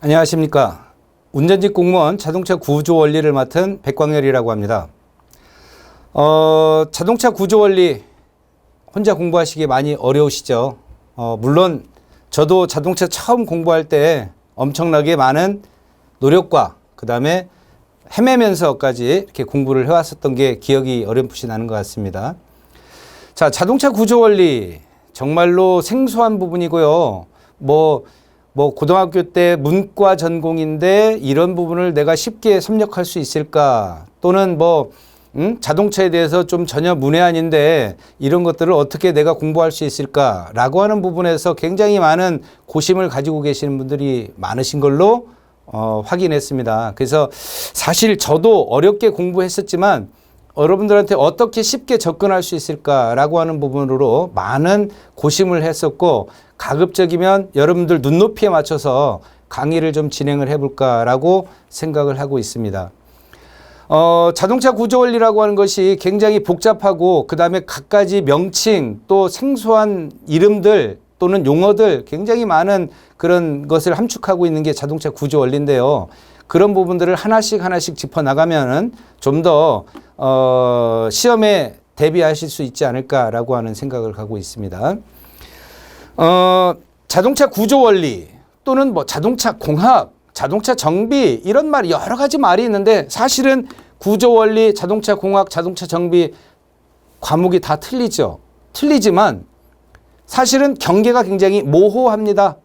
안녕하십니까. 운전직 공무원 자동차 구조 원리를 맡은 백광열이라고 합니다. 자동차 구조 원리 혼자 공부하시기 많이 어려우시죠. 물론 저도 자동차 처음 공부할 때 엄청나게 많은 노력과 그 다음에 헤매면서까지 이렇게 공부를 해왔었던 게 기억이 어렴풋이 나는 것 같습니다. 자, 자동차 구조 원리 정말로 생소한 부분이고요. 뭐 고등학교 때 문과 전공인데 이런 부분을 내가 쉽게 섭렵할 수 있을까? 또는 자동차에 대해서 좀 전혀 문외한인데 이런 것들을 어떻게 내가 공부할 수 있을까라고 하는 부분에서 굉장히 많은 고심을 가지고 계시는 분들이 많으신 걸로 확인했습니다. 그래서 사실 저도 어렵게 공부했었지만 여러분들한테 어떻게 쉽게 접근할 수 있을까라고 하는 부분으로 많은 고심을 했었고, 가급적이면 여러분들 눈높이에 맞춰서 강의를 좀 진행을 해볼까라고 생각을 하고 있습니다. 자동차 구조 원리라고 하는 것이 굉장히 복잡하고 그 다음에 갖가지 명칭 또 생소한 이름들 또는 용어들 굉장히 많은 그런 것을 함축하고 있는 게 자동차 구조 원리인데요. 그런 부분들을 하나씩 짚어나가면은 좀 더 시험에 대비하실 수 있지 않을까라고 하는 생각을 갖고 있습니다. 자동차 구조 원리 또는 자동차 공학, 자동차 정비 이런 말이 여러 가지 말이 있는데 사실은 구조 원리, 자동차 공학, 자동차 정비 과목이 다 틀리죠. 틀리지만 사실은 경계가 굉장히 모호합니다.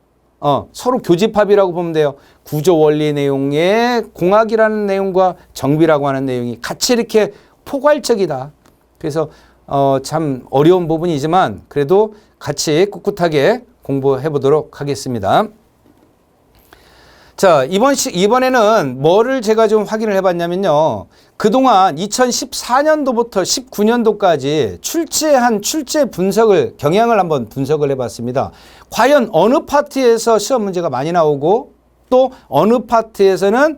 서로 교집합이라고 보면 돼요. 구조 원리 내용의 공학이라는 내용과 정비라고 하는 내용이 같이 이렇게 포괄적이다. 그래서 참 어려운 부분이지만 그래도 같이 꿋꿋하게 공부해 보도록 하겠습니다. 자, 이번에는 뭐를 제가 좀 확인을 해봤냐면요. 그동안 2014년도부터 19년도까지 출제한 출제 분석을, 경향을 한번 분석을 해봤습니다. 과연 어느 파트에서 시험 문제가 많이 나오고 또 어느 파트에서는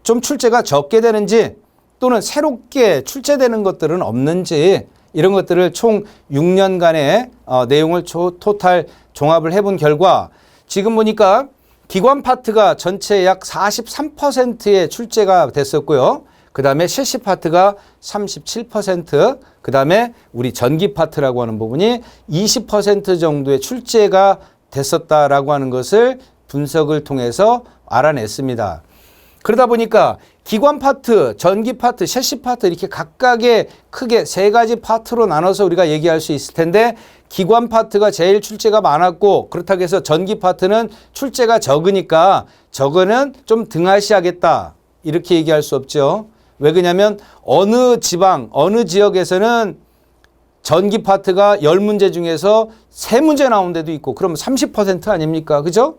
좀 출제가 적게 되는지 또는 새롭게 출제되는 것들은 없는지 이런 것들을 총 6년간의 내용을 토탈 종합을 해본 결과 지금 보니까 기관 파트가 전체 약 43%의 출제가 됐었고요. 그 다음에 실시 파트가 37%, 그 다음에 우리 전기 파트라고 하는 부분이 20% 정도의 출제가 됐었다라고 하는 것을 분석을 통해서 알아냈습니다. 그러다 보니까 기관 파트, 전기 파트, 실시 파트 이렇게 각각의 크게 세 가지 파트로 나눠서 우리가 얘기할 수 있을 텐데 기관 파트가 제일 출제가 많았고 그렇다고 해서 전기 파트는 출제가 적으니까 저거는 좀 등하시하겠다 이렇게 얘기할 수 없죠. 왜 그러냐면 어느 지방, 어느 지역에서는 전기 파트가 10문제 중에서 3문제 나온 데도 있고 그러면 30% 아닙니까? 그죠?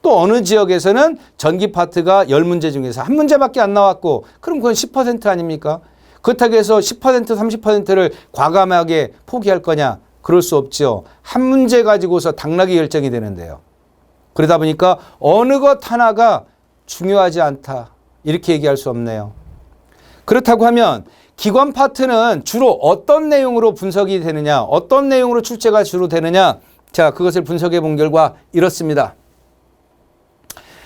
또 어느 지역에서는 전기 파트가 10문제 중에서 1문제밖에 안 나왔고 그럼 그건 10% 아닙니까? 그렇다고 해서 10%, 30%를 과감하게 포기할 거냐? 그럴 수 없죠. 한 문제 가지고서 당락이 결정이 되는데요. 그러다 보니까 어느 것 하나가 중요하지 않다. 이렇게 얘기할 수 없네요. 그렇다고 하면 기관 파트는 주로 어떤 내용으로 분석이 되느냐? 어떤 내용으로 출제가 주로 되느냐? 자, 그것을 분석해 본 결과 이렇습니다.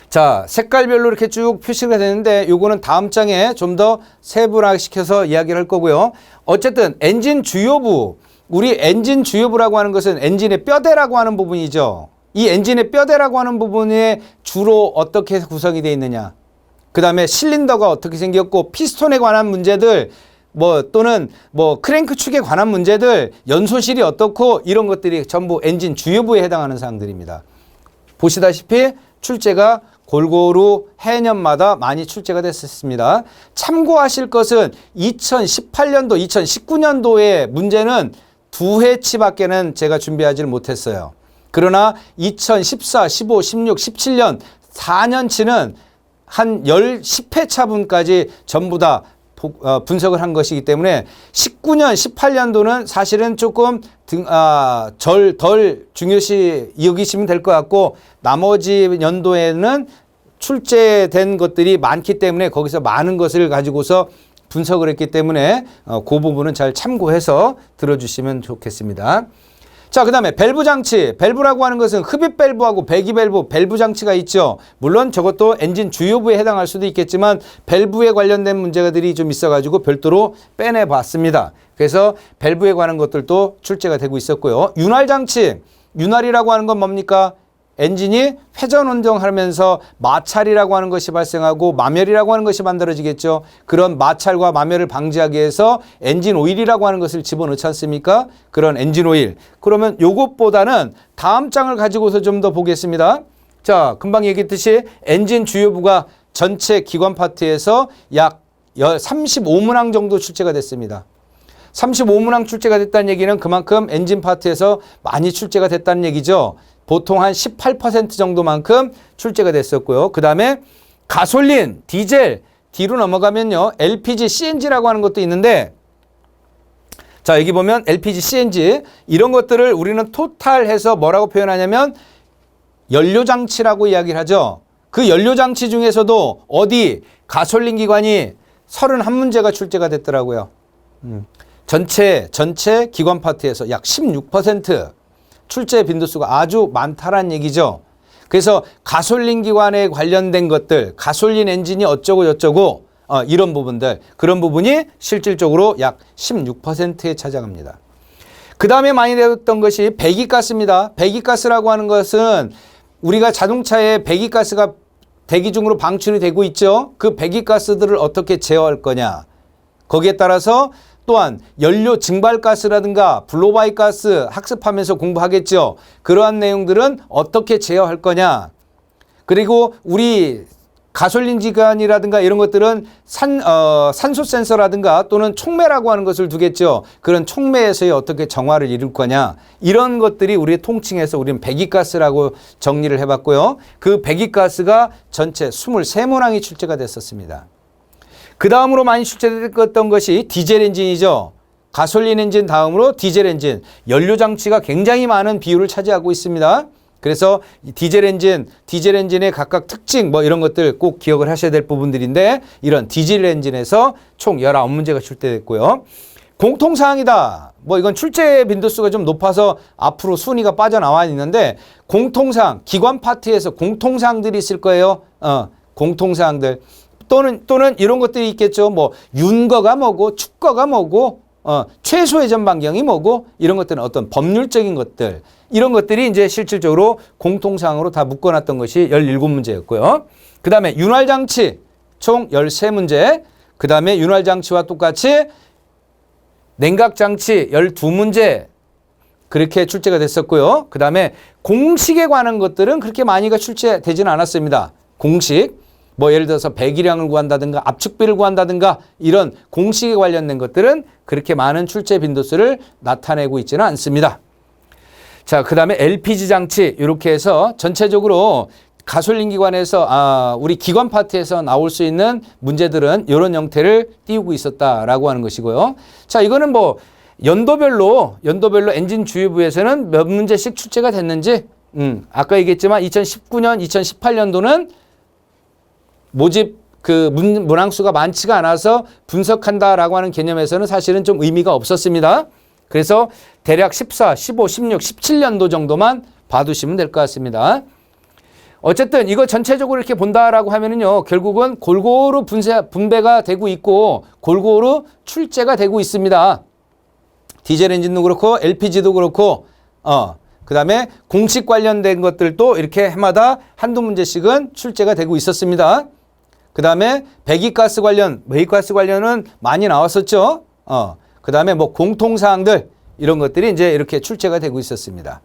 자, 색깔별로 이렇게 쭉 표시가 되는데 요거는 다음 장에 좀 더 세분화시켜서 이야기를 할 거고요. 어쨌든 엔진 주요부, 우리 엔진 주요부라고 하는 것은 엔진의 뼈대라고 하는 부분이죠. 이 엔진의 뼈대라고 하는 부분에 주로 어떻게 구성이 되어 있느냐. 그 다음에 실린더가 어떻게 생겼고 피스톤에 관한 문제들 또는 크랭크 축에 관한 문제들 연소실이 어떻고 이런 것들이 전부 엔진 주요부에 해당하는 사항들입니다. 보시다시피 출제가 골고루 해년마다 많이 출제가 됐었습니다. 참고하실 것은 2018년도, 2019년도의 문제는 2회치밖에는 제가 준비하지를 못했어요. 그러나 2014, 15, 16, 17년 4년치는 한 10회 차분까지 전부 다 분석을 한 것이기 때문에 19년, 18년도는 사실은 조금 덜 중요시 여기시면 될 것 같고 나머지 연도에는 출제된 것들이 많기 때문에 거기서 많은 것을 가지고서 분석을 했기 때문에 그 부분은 잘 참고해서 들어주시면 좋겠습니다. 자, 그 다음에 밸브 장치. 밸브라고 하는 것은 흡입 밸브하고 배기 밸브, 밸브 장치가 있죠. 물론 저것도 엔진 주요부에 해당할 수도 있겠지만 밸브에 관련된 문제들이 좀 있어가지고 별도로 빼내봤습니다. 그래서 밸브에 관한 것들도 출제가 되고 있었고요. 윤활 장치. 윤활이라고 하는 건 뭡니까? 엔진이 회전 운동하면서 마찰이라고 하는 것이 발생하고 마멸이라고 하는 것이 만들어지겠죠. 그런 마찰과 마멸을 방지하기 위해서 엔진 오일이라고 하는 것을 집어넣지 않습니까? 그런 엔진 오일. 그러면 요것보다는 다음 장을 가지고서 좀 더 보겠습니다. 자, 금방 얘기했듯이 엔진 주요부가 전체 기관 파트에서 약 35문항 정도 출제가 됐습니다. 35문항 출제가 됐다는 얘기는 그만큼 엔진 파트에서 많이 출제가 됐다는 얘기죠. 보통 한 18% 정도만큼 출제가 됐었고요. 그 다음에 가솔린, 디젤, 뒤로 넘어가면요. LPG, CNG라고 하는 것도 있는데 자, 여기 보면 LPG, CNG 이런 것들을 우리는 토탈해서 뭐라고 표현하냐면 연료장치라고 이야기를 하죠. 그 연료장치 중에서도 어디 가솔린 기관이 31문제가 출제가 됐더라고요. 전체 기관 파트에서 약 16% 출제 빈도수가 아주 많다라는 얘기죠. 그래서 가솔린 기관에 관련된 것들, 가솔린 엔진이 어쩌고 저쩌고 이런 부분들, 그런 부분이 실질적으로 약 16%에 차지합니다. 그 다음에 많이 되었던 것이 배기가스입니다. 배기가스라고 하는 것은 우리가 자동차에 배기가스가 대기 중으로 방출이 되고 있죠. 그 배기가스들을 어떻게 제어할 거냐. 거기에 따라서 또한 연료 증발가스라든가 블로바이 가스 학습하면서 공부하겠죠. 그러한 내용들은 어떻게 제어할 거냐. 그리고 우리 가솔린 기관이라든가 이런 것들은 산소 센서라든가 또는 촉매라고 하는 것을 두겠죠. 그런 촉매에서의 어떻게 정화를 이룰 거냐. 이런 것들이 우리 통칭해서 우리는 배기가스라고 정리를 해봤고요. 그 배기가스가 전체 23문항이 출제가 됐었습니다. 그 다음으로 많이 출제됐던 것이 디젤 엔진이죠. 가솔린 엔진 다음으로 디젤 엔진. 연료 장치가 굉장히 많은 비율을 차지하고 있습니다. 그래서 디젤 엔진의 각각 특징 뭐 이런 것들 꼭 기억을 하셔야 될 부분들인데 이런 디젤 엔진에서 총 19문제가 출제됐고요. 공통사항이다. 뭐 이건 출제 빈도수가 좀 높아서 앞으로 순위가 빠져나와 있는데 공통사항, 기관 파트에서 공통사항들이 있을 거예요. 공통사항들. 또는 이런 것들이 있겠죠. 뭐 윤거가 뭐고 축거가 뭐고 최소 회전 반경이 뭐고 이런 것들은 어떤 법률적인 것들 이런 것들이 이제 실질적으로 공통사항으로 다 묶어놨던 것이 17문제였고요. 그 다음에 윤활장치 총 13문제 그 다음에 윤활장치와 똑같이 냉각장치 12문제 그렇게 출제가 됐었고요. 그 다음에 공식에 관한 것들은 그렇게 많이가 출제되지는 않았습니다. 공식 뭐 예를 들어서 배기량을 구한다든가 압축비를 구한다든가 이런 공식에 관련된 것들은 그렇게 많은 출제 빈도수를 나타내고 있지는 않습니다. 자, 그 다음에 LPG 장치 이렇게 해서 전체적으로 가솔린 기관에서 우리 기관 파트에서 나올 수 있는 문제들은 이런 형태를 띄우고 있었다라고 하는 것이고요. 자, 이거는 뭐 연도별로 엔진 주요부에서는 몇 문제씩 출제가 됐는지 아까 얘기했지만 2019년, 2018년도는 모집 그 문항수가 많지가 않아서 분석한다라고 하는 개념에서는 사실은 좀 의미가 없었습니다. 그래서 대략 14, 15, 16, 17년도 정도만 봐두시면 될 것 같습니다. 어쨌든 이거 전체적으로 이렇게 본다라고 하면은요, 결국은 골고루 분배가 되고 있고 골고루 출제가 되고 있습니다. 디젤 엔진도 그렇고 LPG도 그렇고 그 다음에 공식 관련된 것들도 이렇게 해마다 한두 문제씩은 출제가 되고 있었습니다. 그 다음에 배기가스 관련은 많이 나왔었죠. 그 다음에 뭐 공통사항들 이런 것들이 이제 이렇게 출제가 되고 있었습니다.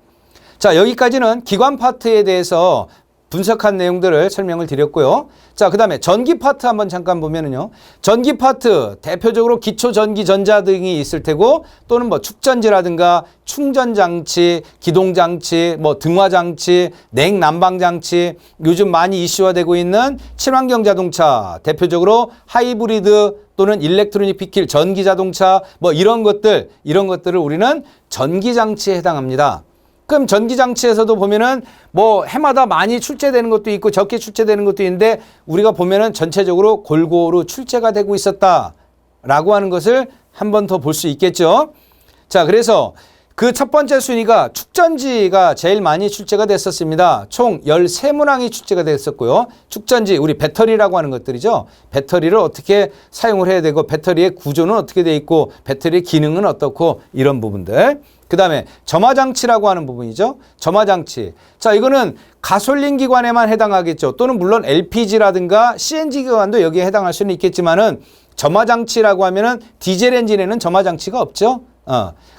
자, 여기까지는 기관 파트에 대해서 분석한 내용들을 설명을 드렸고요. 자, 그 다음에 전기 파트 한번 잠깐 보면은요. 전기 파트 대표적으로 기초 전기 전자 등이 있을 테고 또는 뭐 축전지라든가 충전장치, 기동장치, 뭐 등화장치, 냉난방장치 요즘 많이 이슈화되고 있는 친환경 자동차 대표적으로 하이브리드 또는 일렉트로닉 피킬 전기자동차 뭐 이런 것들을 우리는 전기장치에 해당합니다. 그럼 전기장치에서도 보면은 뭐 해마다 많이 출제되는 것도 있고 적게 출제되는 것도 있는데 우리가 보면은 전체적으로 골고루 출제가 되고 있었다라고 하는 것을 한 번 더 볼 수 있겠죠. 자, 그래서 그 첫 번째 순위가 축전지가 제일 많이 출제가 됐었습니다. 총 13문항이 출제가 됐었고요. 축전지, 우리 배터리라고 하는 것들이죠. 배터리를 어떻게 사용을 해야 되고 배터리의 구조는 어떻게 돼 있고 배터리의 기능은 어떻고 이런 부분들. 그 다음에 점화장치라고 하는 부분이죠. 점화장치. 자, 이거는 가솔린 기관에만 해당하겠죠. 또는 물론 LPG라든가 CNG 기관도 여기에 해당할 수는 있겠지만은 점화장치라고 하면은 디젤 엔진에는 점화장치가 없죠.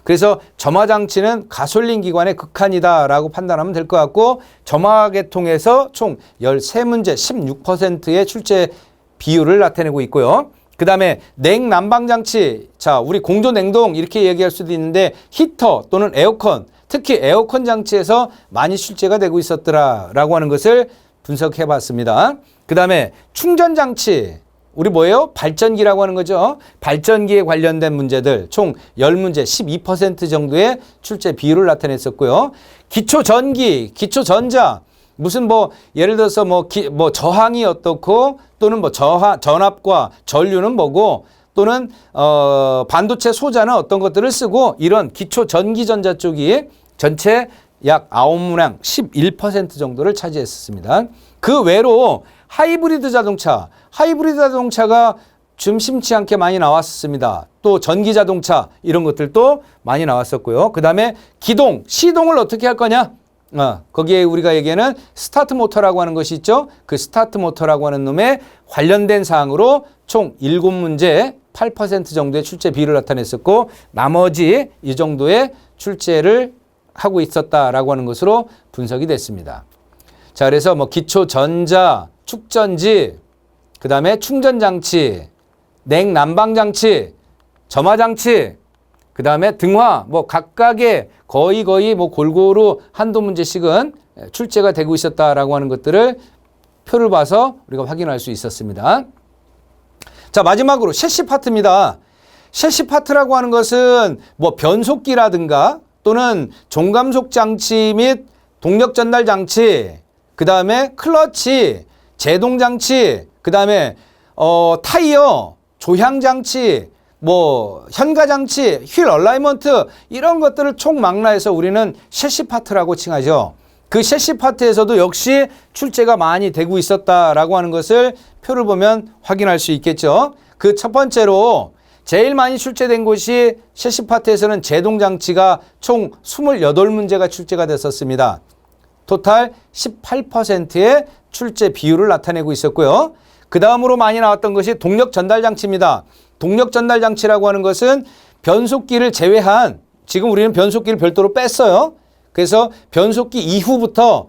그래서 점화장치는 가솔린 기관의 극한이다라고 판단하면 될 것 같고 점화계통에서 총 13문제 16%의 출제 비율을 나타내고 있고요. 그 다음에 냉난방장치, 자, 우리 공조냉동 이렇게 얘기할 수도 있는데 히터 또는 에어컨, 특히 에어컨 장치에서 많이 출제가 되고 있었더라라고 하는 것을 분석해 봤습니다. 그 다음에 충전장치, 우리 뭐예요? 발전기라고 하는 거죠. 발전기에 관련된 문제들 총 10문제 12% 정도의 출제 비율을 나타냈었고요. 기초전기, 기초전자, 무슨 뭐 예를 들어서 뭐 저항이 어떻고 또는 뭐 전압과 전류는 뭐고 또는 반도체 소자는 어떤 것들을 쓰고 이런 기초 전기전자 쪽이 전체 약 9문항 11% 정도를 차지했었습니다. 그 외로 하이브리드 자동차가 좀 심치 않게 많이 나왔습니다. 또 전기 자동차 이런 것들도 많이 나왔었고요. 그 다음에 기동, 시동을 어떻게 할 거냐? 거기에 우리가 얘기하는 스타트 모터라고 하는 것이 있죠. 그 스타트 모터라고 하는 놈에 관련된 사항으로 총 7문제 8% 정도의 출제 비율을 나타냈었고 나머지 이 정도의 출제를 하고 있었다라고 하는 것으로 분석이 됐습니다. 자, 그래서 뭐 기초 전자, 축전지, 그 다음에 충전장치, 냉난방장치, 점화장치, 그 다음에 등화, 뭐 각각의 거의 뭐 골고루 한두 문제씩은 출제가 되고 있었다라고 하는 것들을 표를 봐서 우리가 확인할 수 있었습니다. 자, 마지막으로 셰시 파트입니다. 셰시 파트라고 하는 것은 뭐 변속기라든가 또는 종감속 장치 및 동력 전달 장치, 그 다음에 클러치, 제동 장치, 그 다음에 타이어, 조향 장치, 뭐 현가 장치, 휠 얼라이먼트 이런 것들을 총망라해서 우리는 셰시 파트라고 칭하죠. 그 셰시 파트에서도 역시 출제가 많이 되고 있었다라고 하는 것을 표를 보면 확인할 수 있겠죠. 그 첫 번째로 제일 많이 출제된 곳이 셰시 파트에서는 제동 장치가 총 28문제가 출제가 됐었습니다. 토탈 18%의 출제 비율을 나타내고 있었고요. 그 다음으로 많이 나왔던 것이 동력 전달 장치입니다. 동력 전달 장치라고 하는 것은 변속기를 제외한, 지금 우리는 변속기를 별도로 뺐어요. 그래서 변속기 이후부터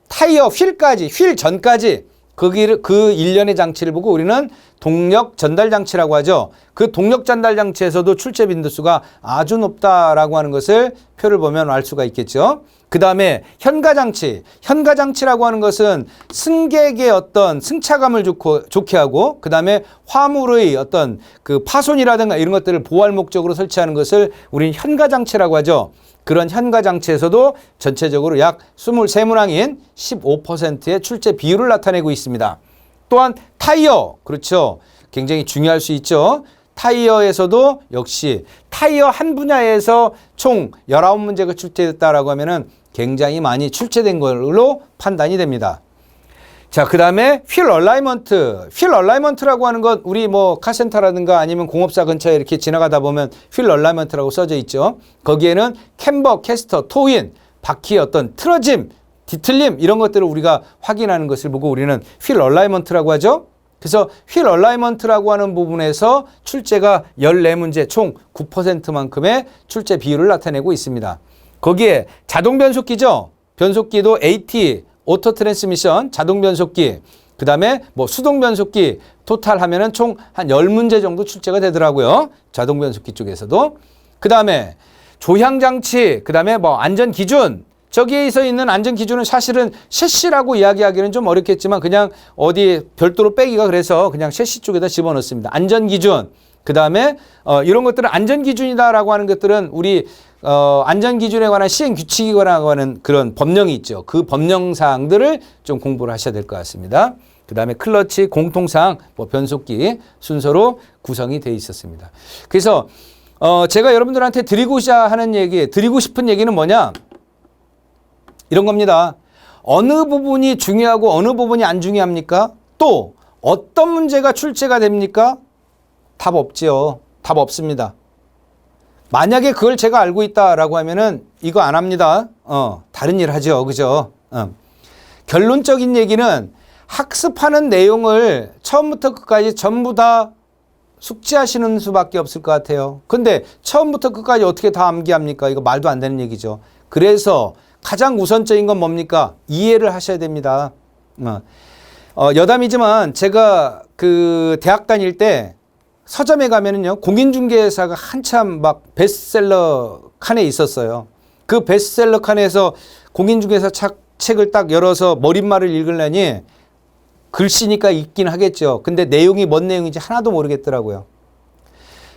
타이어, 휠까지, 휠 전까지 그 일련의 장치를 보고 우리는 동력 전달 장치라고 하죠. 그 동력 전달 장치에서도 출제 빈도수가 아주 높다라고 하는 것을 표를 보면 알 수가 있겠죠. 그 다음에 현가장치. 현가장치라고 하는 것은 승객의 어떤 승차감을 좋게 하고, 그 다음에 화물의 어떤 그 파손이라든가 이런 것들을 보호할 목적으로 설치하는 것을 우리는 현가장치라고 하죠. 그런 현가장치에서도 전체적으로 약 23문항인 15%의 출제 비율을 나타내고 있습니다. 또한 타이어, 그렇죠. 굉장히 중요할 수 있죠. 타이어에서도 역시 타이어 한 분야에서 총 19문제가 출제됐다라고 하면은 굉장히 많이 출제된 걸로 판단이 됩니다. 자, 그 다음에 휠 얼라이먼트. 휠 얼라이먼트라고 하는 것, 우리 뭐 카센터라든가 아니면 공업사 근처에 이렇게 지나가다 보면 휠 얼라이먼트라고 써져 있죠. 거기에는 캠버, 캐스터, 토인, 바퀴 어떤 틀어짐, 뒤틀림 이런 것들을 우리가 확인하는 것을 보고 우리는 휠 얼라이먼트라고 하죠. 그래서 휠 얼라이먼트라고 하는 부분에서 출제가 14문제 총 9%만큼의 출제 비율을 나타내고 있습니다. 거기에 자동 변속기죠. 변속기도 AT, 오토 트랜스미션, 자동 변속기, 그 다음에 뭐 수동 변속기 토탈 하면은 총 한 10문제 정도 출제가 되더라고요. 자동 변속기 쪽에서도. 그 다음에 조향 장치, 그 다음에 뭐 안전 기준, 저기에 서 있는 안전 기준은 사실은 셰시라고 이야기하기는 좀 어렵겠지만 그냥 어디 별도로 빼기가 그래서 그냥 셰시 쪽에다 집어넣습니다. 안전 기준. 그 다음에 이런 것들은 안전 기준이다라고 하는 것들은 우리 안전 기준에 관한 시행 규칙에 관한 그런 법령이 있죠. 그 법령 사항들을 좀 공부를 하셔야 될 것 같습니다. 그 다음에 클러치, 공통사항, 뭐 변속기 순서로 구성이 되어 있었습니다. 그래서 제가 여러분들한테 드리고자 하는 얘기, 드리고 싶은 얘기는 뭐냐? 이런 겁니다. 어느 부분이 중요하고 어느 부분이 안 중요합니까? 또 어떤 문제가 출제가 됩니까? 답 없지요. 답 없습니다. 만약에 그걸 제가 알고 있다라고 하면은 이거 안 합니다. 다른 일 하죠. 그죠? 결론적인 얘기는 학습하는 내용을 처음부터 끝까지 전부 다 숙지하시는 수밖에 없을 것 같아요. 근데 처음부터 끝까지 어떻게 다 암기합니까? 이거 말도 안 되는 얘기죠. 그래서 가장 우선적인 건 뭡니까? 이해를 하셔야 됩니다. 여담이지만 제가 그 대학 다닐 때 서점에 가면은요, 공인중개사가 한참 막 베스트셀러 칸에 있었어요. 그 베스트셀러 칸에서 공인중개사 책을 딱 열어서 머릿말을 읽으려니 글씨니까 읽긴 하겠죠. 근데 내용이 뭔 내용인지 하나도 모르겠더라고요.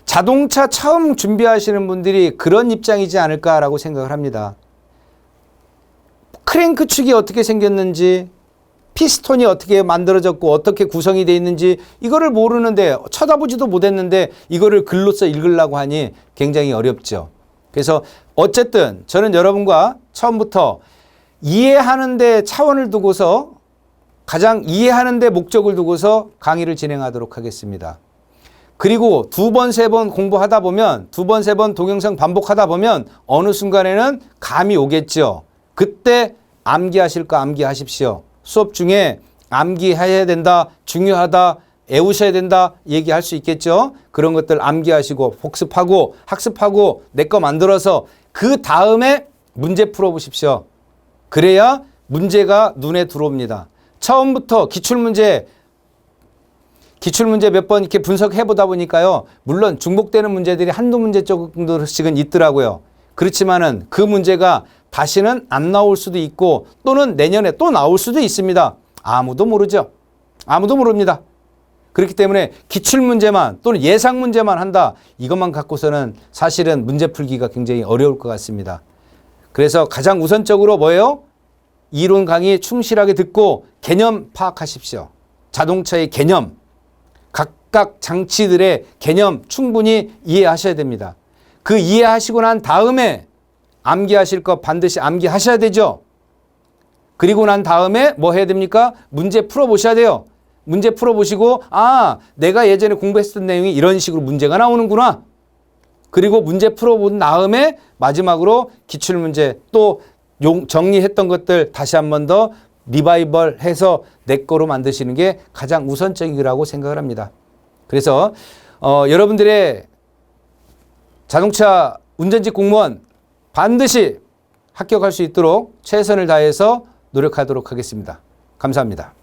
자동차 처음 준비하시는 분들이 그런 입장이지 않을까라고 생각을 합니다. 크랭크 축이 어떻게 생겼는지, 피스톤이 어떻게 만들어졌고 어떻게 구성이 되어 있는지 이거를 모르는데, 쳐다보지도 못했는데 이거를 글로써 읽으려고 하니 굉장히 어렵죠. 그래서 어쨌든 저는 여러분과 처음부터 이해하는 데 차원을 두고서, 가장 이해하는 데 목적을 두고서 강의를 진행하도록 하겠습니다. 그리고 두 번, 세 번 공부하다 보면, 두 번, 세 번 동영상 반복하다 보면 어느 순간에는 감이 오겠죠. 그때 암기하실 거 암기하십시오. 수업 중에 암기해야 된다, 중요하다, 외우셔야 된다 얘기할 수 있겠죠. 그런 것들 암기하시고 복습하고 학습하고 내 거 만들어서 그 다음에 문제 풀어보십시오. 그래야 문제가 눈에 들어옵니다. 처음부터 기출문제 몇 번 이렇게 분석해 보다 보니까요. 물론 중복되는 문제들이 한두 문제 정도씩은 있더라고요. 그렇지만은 그 문제가 다시는 안 나올 수도 있고 또는 내년에 또 나올 수도 있습니다. 아무도 모르죠. 아무도 모릅니다. 그렇기 때문에 기출문제만 또는 예상문제만 한다. 이것만 갖고서는 사실은 문제 풀기가 굉장히 어려울 것 같습니다. 그래서 가장 우선적으로 뭐예요? 이론 강의 충실하게 듣고 개념 파악하십시오. 자동차의 개념, 각각 장치들의 개념 충분히 이해하셔야 됩니다. 그 이해하시고 난 다음에 암기하실 거 반드시 암기하셔야 되죠. 그리고 난 다음에 뭐 해야 됩니까? 문제 풀어보셔야 돼요. 문제 풀어보시고 내가 예전에 공부했던 내용이 이런 식으로 문제가 나오는구나. 그리고 문제 풀어본 다음에 마지막으로 기출문제 또 정리했던 것들 다시 한 번 더 리바이벌 해서 내 거로 만드시는 게 가장 우선적이라고 생각을 합니다. 그래서 여러분들의 자동차 운전직 공무원 반드시 합격할 수 있도록 최선을 다해서 노력하도록 하겠습니다. 감사합니다.